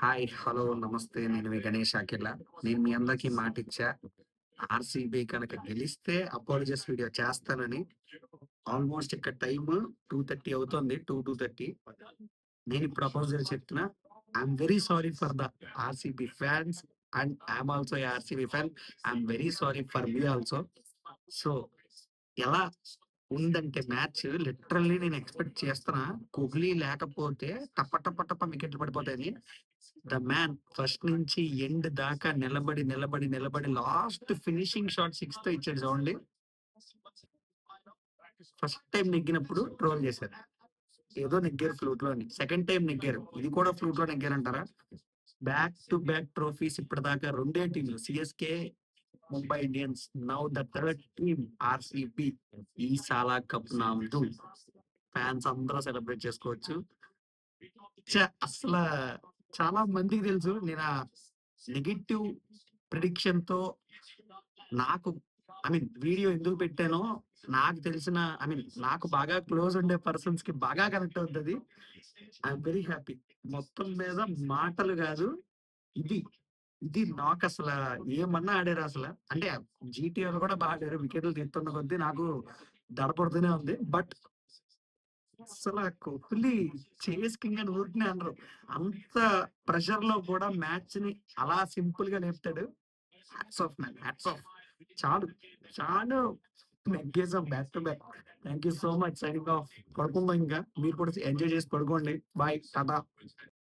Hi, hello, నమస్తే. నేను మీ గణేష్ అఖిల. నేను మీ అందరికీ మాటిచ్చా. ఆర్‌సీబీ కనుక గెలిస్తే అపాలజీస్ వీడియో చేస్తానని. ఆల్‌మోస్ట్ ఇక్కడ టైము 2:30 అవుతుంది. 2:30 నేనిప్పుడు అపాలజీలు చెప్తున్నా. I'm very sorry for the RCB fans and I'm also a RCB fan. I'm very sorry for me also. So, ఎలా ఉందంటే మ్యాచ్ లిటరల్లీ నేను ఎక్స్‌పెక్ట్ చేస్తున్నా. కోహ్లీ లేకపోతే టప టప టప వికెట్లు పడిపోతాయని. ద మ్యాన్ ఫస్ట్ నుంచి ఎండ్ దాకా నిలబడి లాస్ట్ ఫినిషింగ్ షాట్ సిక్స్‌తో ఇచ్చాడు చూడండి. ఫస్ట్ టైమ్ నెగ్గినప్పుడు ట్రోల్ చేశారు. ఏదో నెగ్గారు ఫ్లూక్‌లోని. సెకండ్ టైమ్ నెగ్గారు. ఇది కూడా ఫ్లూక్‌లో నెగ్గారంటారా? బ్యాక్ టు బ్యాక్ ట్రోఫీస్ ఇప్పటిదాకా రెండే టీమ్‌లు CSK, Mumbai Indians. Now the third team RCB. ఈ సాలా కప్ నామ్‌దు. ఫ్యాన్స్ అందరూ సెలబ్రేట్ చేసుకోవచ్చు. అసలా చాలా మందికి తెలుసు. నెగెటివ్ ప్రిడిక్షన్‌తో నాకు వీడియో ఎందుకు పెట్టానో నాకు తెలిసిన నాకు బాగా క్లోజ్ ఉండే పర్సన్స్‌కి బాగా కనెక్ట్ అవుతది. I'm very happy. మొత్తం మీద మాటలు గాదు. ఇది, ఇది నాకసల ఏమన్నా ఆడారసల. అంటే జీటీఏలో కూడా ఆడారు. వికెట్లు తీస్తున్న కొద్దీ నాకు దడ పుడుతూనే ఉంది. బట్ కోహ్లీ చేస్ కింగ్ అని ఊరికనే అనరు. అంత ప్రెషర్‌లో కూడా మ్యాచ్‌ని అలా సింపుల్‌గా లేపుతాడు. Hats off man. Hats off. చాలు. చాలు. నెగ్గేసాం back to back. Thank you so much. Signing off. పడుకుందాం ఇంకా. మీరు కూడా ఎంజాయ్ చేసి పడుకోండి. బాయ్. టాటా.